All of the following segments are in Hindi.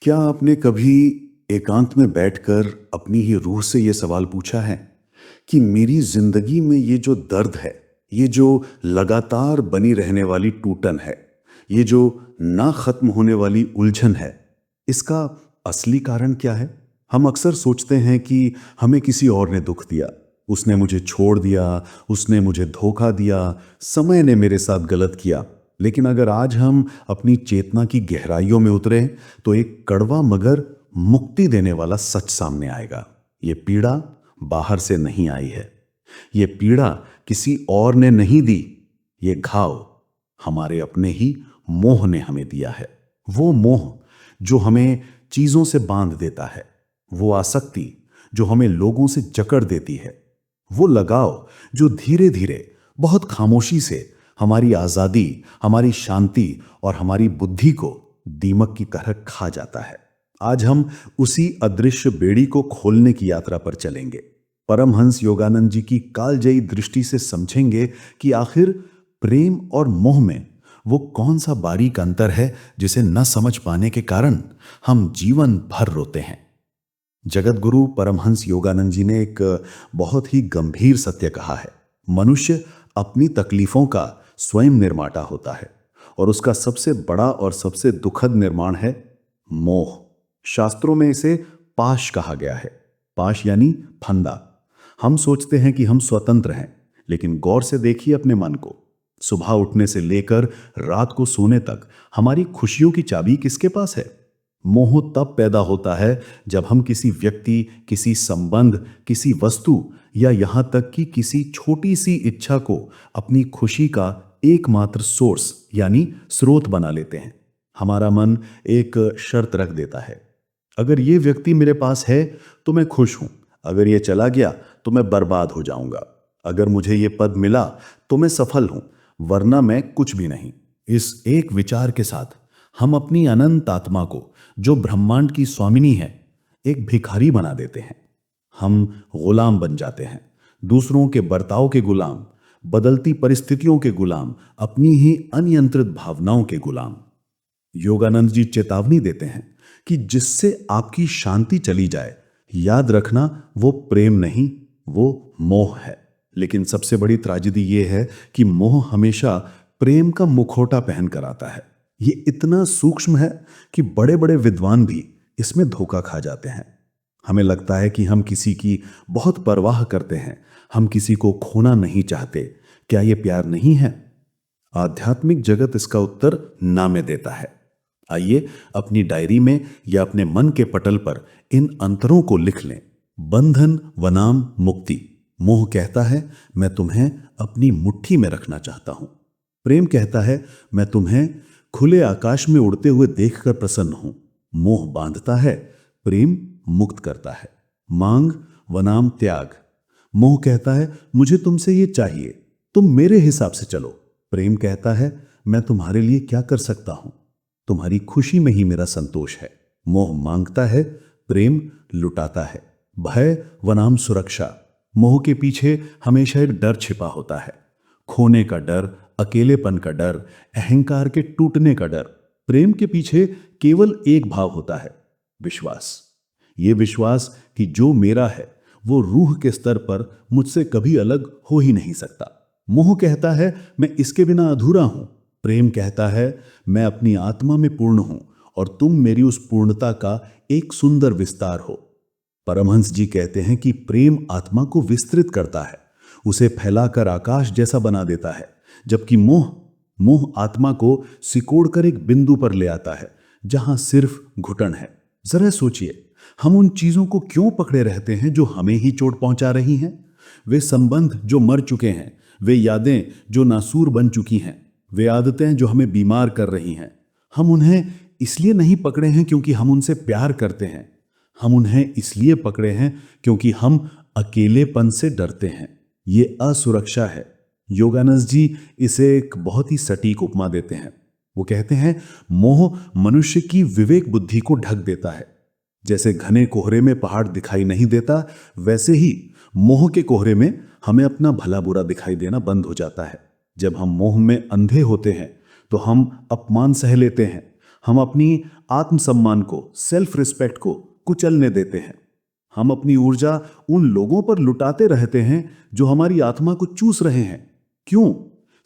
क्या आपने कभी एकांत में बैठकर अपनी ही रूह से ये सवाल पूछा है कि मेरी जिंदगी में ये जो दर्द है, ये जो लगातार बनी रहने वाली टूटन है, ये जो ना खत्म होने वाली उलझन है, इसका असली कारण क्या है? हम अक्सर सोचते हैं कि हमें किसी और ने दुख दिया, उसने मुझे छोड़ दिया, उसने मुझे धोखा दिया, समय ने मेरे साथ गलत किया। लेकिन अगर आज हम अपनी चेतना की गहराइयों में उतरे तो एक कड़वा मगर मुक्ति देने वाला सच सामने आएगा। ये पीड़ा बाहर से नहीं आई है, ये पीड़ा किसी और ने नहीं दी, ये घाव हमारे अपने ही मोह ने हमें दिया है। वो मोह जो हमें चीजों से बांध देता है, वो आसक्ति जो हमें लोगों से जकड़ देती है, वो लगाव जो धीरे धीरे बहुत खामोशी से हमारी आजादी, हमारी शांति और हमारी बुद्धि को दीमक की तरह खा जाता है। आज हम उसी अदृश्य बेड़ी को खोलने की यात्रा पर चलेंगे। परमहंस योगानंद जी की कालजयी दृष्टि से समझेंगे कि आखिर प्रेम और मोह में वो कौन सा बारीक अंतर है जिसे न समझ पाने के कारण हम जीवन भर रोते हैं। जगत गुरु परमहंस योगानंद जी ने एक बहुत ही गंभीर सत्य कहा है। मनुष्य अपनी तकलीफों का स्वयं निर्माता होता है और उसका सबसे बड़ा और सबसे दुखद निर्माण है मोह। शास्त्रों में इसे पाश कहा गया है। पाश यानी फंदा। हम सोचते हैं कि हम स्वतंत्र हैं, लेकिन गौर से देखिए अपने मन को। सुबह उठने से लेकर रात को सोने तक हमारी खुशियों की चाबी किसके पास है? मोह तब पैदा होता है जब हम किसी व्यक्ति, किसी संबंध, किसी वस्तु या यहां तक कि किसी छोटी सी इच्छा को अपनी खुशी का एकमात्र सोर्स यानी स्रोत बना लेते हैं। हमारा मन एक शर्त रख देता है, अगर ये व्यक्ति मेरे पास है तो मैं खुश हूं, अगर ये चला गया तो मैं बर्बाद हो जाऊंगा, अगर मुझे ये पद मिला तो मैं सफल हूं, वरना मैं कुछ भी नहीं। इस एक विचार के साथ हम अपनी अनंत आत्मा को, जो ब्रह्मांड की स्वामिनी है, एक भिखारी बना देते हैं। हम गुलाम बन जाते हैं, दूसरों के बर्ताव के गुलाम, बदलती परिस्थितियों के गुलाम, अपनी ही अनियंत्रित भावनाओं के गुलाम। योगानंद जी चेतावनी देते हैं कि जिससे आपकी शांति चली जाए, याद रखना वो प्रेम नहीं, वो मोह है। लेकिन सबसे बड़ी त्राजेडी ये है कि मोह हमेशा प्रेम का मुखौटा पहन कर आता है। ये इतना सूक्ष्म है कि बड़े बड़े विद्वान भी इसमें धोखा खा जाते हैं। हमें लगता है कि हम किसी की बहुत परवाह करते हैं, हम किसी को खोना नहीं चाहते। क्या ये प्यार नहीं है? आध्यात्मिक जगत इसका उत्तर ना में देता है। आइए अपनी डायरी में या अपने मन के पटल पर इन अंतरों को लिख लें। बंधन वनाम मुक्ति। मोह कहता है मैं तुम्हें अपनी मुट्ठी में रखना चाहता हूं। प्रेम कहता है मैं तुम्हें खुले आकाश में उड़ते हुए देखकर प्रसन्न हूं। मोह बांधता है, प्रेम मुक्त करता है। मांग वनाम त्याग। मोह कहता है मुझे तुमसे ये चाहिए, तुम मेरे हिसाब से चलो। प्रेम कहता है मैं तुम्हारे लिए क्या कर सकता हूं, तुम्हारी खुशी में ही मेरा संतोष है। मोह मांगता है, प्रेम लुटाता है। भय वनाम सुरक्षा। मोह के पीछे हमेशा एक डर छिपा होता है, खोने का डर, अकेलेपन का डर, अहंकार के टूटने का डर। प्रेम के पीछे केवल एक भाव होता है, विश्वास। ये विश्वास कि जो मेरा है वो रूह के स्तर पर मुझसे कभी अलग हो ही नहीं सकता। मोह कहता है मैं इसके बिना अधूरा हूं। प्रेम कहता है मैं अपनी आत्मा में पूर्ण हूं और तुम मेरी उस पूर्णता का एक सुंदर विस्तार हो। परमहंस जी कहते हैं कि प्रेम आत्मा को विस्तृत करता है, उसे फैलाकर आकाश जैसा बना देता है, जबकि मोह आत्मा को सिकोड़कर एक बिंदु पर ले आता है जहां सिर्फ घुटन है। जरा सोचिए, हम उन चीजों को क्यों पकड़े रहते हैं जो हमें ही चोट पहुंचा रही हैं? वे संबंध जो मर चुके हैं, वे यादें जो नासूर बन चुकी हैं, वे आदतें जो हमें बीमार कर रही हैं। हम उन्हें इसलिए नहीं पकड़े हैं क्योंकि हम उनसे प्यार करते हैं, हम उन्हें इसलिए पकड़े हैं क्योंकि हम अकेलेपन से डरते हैं। ये असुरक्षा है। योगानंद जी इसे एक बहुत ही सटीक उपमा देते हैं। वो कहते हैं मोह मनुष्य की विवेक बुद्धि को ढक देता है। जैसे घने कोहरे में पहाड़ दिखाई नहीं देता, वैसे ही मोह के कोहरे में हमें अपना भला बुरा दिखाई देना बंद हो जाता है। जब हम मोह में अंधे होते हैं तो हम अपमान सह लेते हैं, हम अपनी आत्मसम्मान को, सेल्फ रिस्पेक्ट को कुचलने देते हैं। हम अपनी ऊर्जा उन लोगों पर लुटाते रहते हैं जो हमारी आत्मा को चूस रहे हैं। क्यों?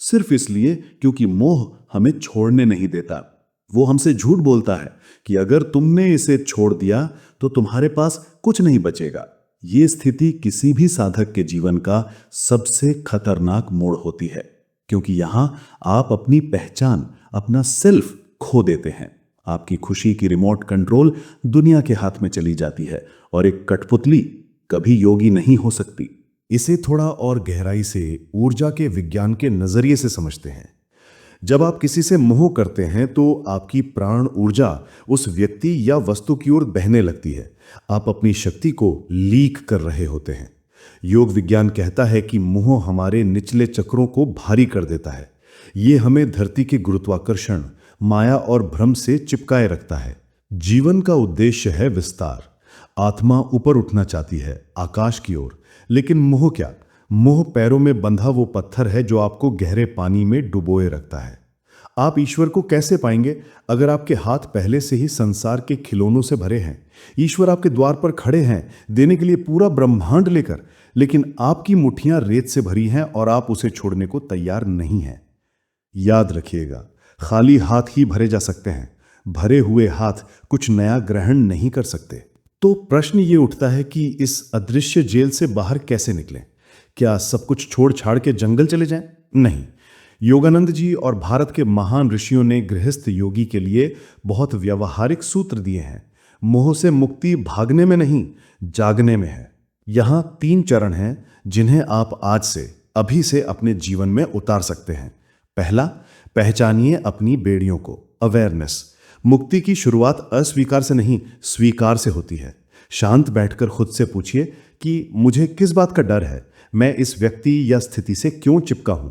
सिर्फ इसलिए क्योंकि मोह हमें छोड़ने नहीं देता। वो हमसे झूठ बोलता है कि अगर तुमने इसे छोड़ दिया तो तुम्हारे पास कुछ नहीं बचेगा। ये स्थिति किसी भी साधक के जीवन का सबसे खतरनाक मोड़ होती है, क्योंकि यहां आप अपनी पहचान, अपना सेल्फ खो देते हैं। आपकी खुशी की रिमोट कंट्रोल दुनिया के हाथ में चली जाती है और एक कठपुतली कभी योगी नहीं हो सकती। इसे थोड़ा और गहराई से ऊर्जा के विज्ञान के नजरिए से समझते हैं। जब आप किसी से मोह करते हैं तो आपकी प्राण ऊर्जा उस व्यक्ति या वस्तु की ओर बहने लगती है। आप अपनी शक्ति को लीक कर रहे होते हैं। योग विज्ञान कहता है कि मोह हमारे निचले चक्रों को भारी कर देता है। ये हमें धरती के गुरुत्वाकर्षण, माया और भ्रम से चिपकाए रखता है। जीवन का उद्देश्य है विस्तार। आत्मा ऊपर उठना चाहती है, आकाश की ओर। लेकिन मोह क्या? मोह पैरों में बंधा वो पत्थर है जो आपको गहरे पानी में डुबोए रखता है। आप ईश्वर को कैसे पाएंगे अगर आपके हाथ पहले से ही संसार के खिलौनों से भरे हैं? ईश्वर आपके द्वार पर खड़े हैं देने के लिए पूरा ब्रह्मांड लेकर, लेकिन आपकी मुट्ठियां रेत से भरी हैं और आप उसे छोड़ने को तैयार नहीं हैं। याद रखिएगा, खाली हाथ ही भरे जा सकते हैं। भरे हुए हाथ कुछ नया ग्रहण नहीं कर सकते। तो प्रश्न ये उठता है कि इस अदृश्य जेल से बाहर कैसे निकलें? क्या सब कुछ छोड़ छाड़ के जंगल चले जाएं? नहीं। योगानंद जी और भारत के महान ऋषियों ने गृहस्थ योगी के लिए बहुत व्यवहारिक सूत्र दिए हैं। मोह से मुक्ति भागने में नहीं, जागने में है। यहां 3 चरण हैं जिन्हें आप आज से, अभी से अपने जीवन में उतार सकते हैं। पहला, पहचानिए अपनी बेड़ियों को, अवेयरनेस। मुक्ति की शुरुआत अस्वीकार से नहीं, स्वीकार से होती है। शांत बैठकर खुद से पूछिए कि मुझे किस बात का डर है? मैं इस व्यक्ति या स्थिति से क्यों चिपका हूं?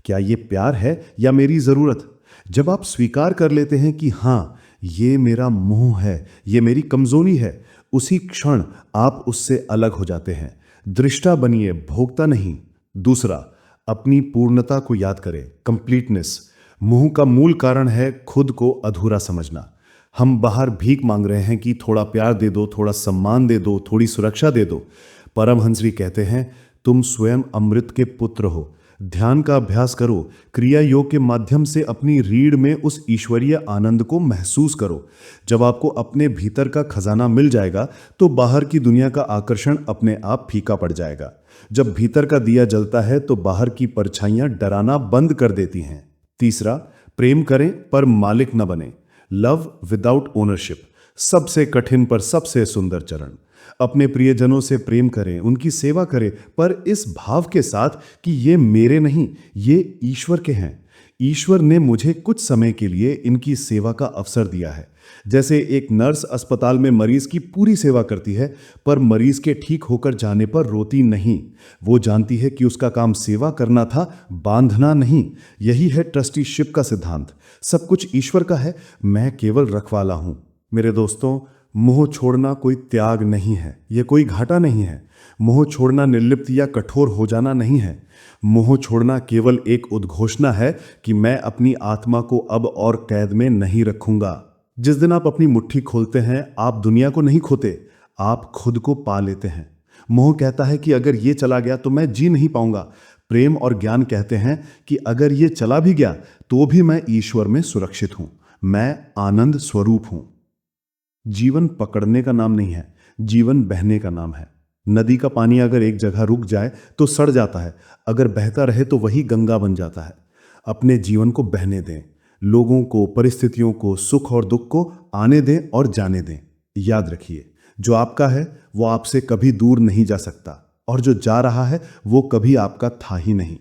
क्या ये प्यार है या मेरी जरूरत? जब आप स्वीकार कर लेते हैं कि हां, ये मेरा मोह है, ये मेरी कमजोरी है, उसी क्षण आप उससे अलग हो जाते हैं। दृष्टा बनिए, भोगता नहीं। दूसरा, अपनी पूर्णता को याद करें, कंप्लीटनेस। मोह का मूल कारण है खुद को अधूरा समझना। हम बाहर भीख मांग रहे हैं कि थोड़ा प्यार दे दो, थोड़ा सम्मान दे दो, थोड़ी सुरक्षा दे दो। परमहंस जी कहते हैं, तुम स्वयं अमृत के पुत्र हो। ध्यान का अभ्यास करो, क्रिया योग के माध्यम से अपनी रीढ़ में उस ईश्वरीय आनंद को महसूस करो। जब आपको अपने भीतर का खजाना मिल जाएगा तो बाहर की दुनिया का आकर्षण अपने आप फीका पड़ जाएगा। जब भीतर का दिया जलता है तो बाहर की परछाइयां डराना बंद कर देती हैं। तीसरा, प्रेम करें पर मालिक न बने। लव विदाउट ओनरशिप, सबसे कठिन पर सबसे सुंदर चरण। अपने प्रियजनों से प्रेम करें, उनकी सेवा करें, पर इस भाव के साथ कि ये मेरे नहीं, ये ईश्वर के हैं। ईश्वर ने मुझे कुछ समय के लिए इनकी सेवा का अवसर दिया है। जैसे एक नर्स अस्पताल में मरीज की पूरी सेवा करती है, पर मरीज के ठीक होकर जाने पर रोती नहीं। वो जानती है कि उसका काम सेवा करना था, बांधना नहीं। यही है ट्रस्टीशिप का सिद्धांत। सब कुछ ईश्वर का है, मैं केवल रखवाला हूं। मेरे दोस्तों, मोह छोड़ना कोई त्याग नहीं है, यह कोई घाटा नहीं है। मोह छोड़ना निर्लिप्त या कठोर हो जाना नहीं है। मोह छोड़ना केवल एक उद्घोषणा है कि मैं अपनी आत्मा को अब और कैद में नहीं रखूंगा। जिस दिन आप अपनी मुट्ठी खोलते हैं, आप दुनिया को नहीं खोते, आप खुद को पा लेते हैं। मोह कहता है कि अगर ये चला गया तो मैं जी नहीं पाऊंगा। प्रेम और ज्ञान कहते हैं कि अगर ये चला भी गया तो भी मैं ईश्वर में सुरक्षित हूं, मैं आनंद स्वरूप हूं। जीवन पकड़ने का नाम नहीं है, जीवन बहने का नाम है। नदी का पानी अगर एक जगह रुक जाए तो सड़ जाता है, अगर बहता रहे तो वही गंगा बन जाता है। अपने जीवन को बहने दें, लोगों को, परिस्थितियों को, सुख और दुख को आने दें और जाने दें। याद रखिए, जो आपका है वो आपसे कभी दूर नहीं जा सकता, और जो जा रहा है वो कभी आपका था ही नहीं।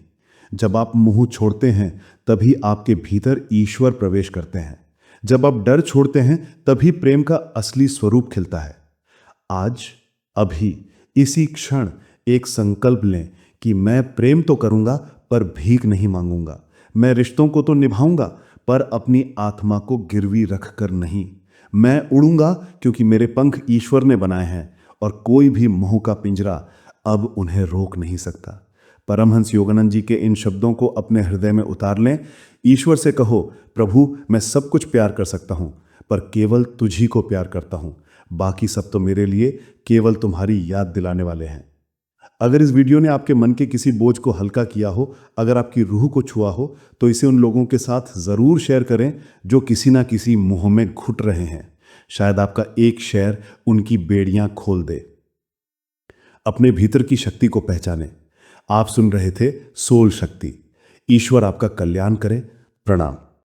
जब आप मुंह छोड़ते हैं तभी आपके भीतर ईश्वर प्रवेश करते हैं। जब आप डर छोड़ते हैं तभी प्रेम का असली स्वरूप खिलता है। आज, अभी, इसी क्षण एक संकल्प लें कि मैं प्रेम तो करूंगा पर भीख नहीं मांगूंगा। मैं रिश्तों को तो निभाऊंगा पर अपनी आत्मा को गिरवी रखकर नहीं। मैं उड़ूंगा क्योंकि मेरे पंख ईश्वर ने बनाए हैं और कोई भी मोह का पिंजरा अब उन्हें रोक नहीं सकता। परमहंस योगानंद जी के इन शब्दों को अपने हृदय में उतार लें। ईश्वर से कहो, प्रभु, मैं सब कुछ प्यार कर सकता हूं, पर केवल तुझी को प्यार करता हूं। बाकी सब तो मेरे लिए केवल तुम्हारी याद दिलाने वाले हैं। अगर इस वीडियो ने आपके मन के किसी बोझ को हल्का किया हो, अगर आपकी रूह को छुआ हो, तो इसे उन लोगों के साथ जरूर शेयर करें जो किसी ना किसी मोह में घुट रहे हैं। शायद आपका एक शेयर उनकी बेड़ियां खोल दे। अपने भीतर की शक्ति को पहचानें। आप सुन रहे थे सोल शक्ति। ईश्वर आपका कल्याण करे। प्रणाम।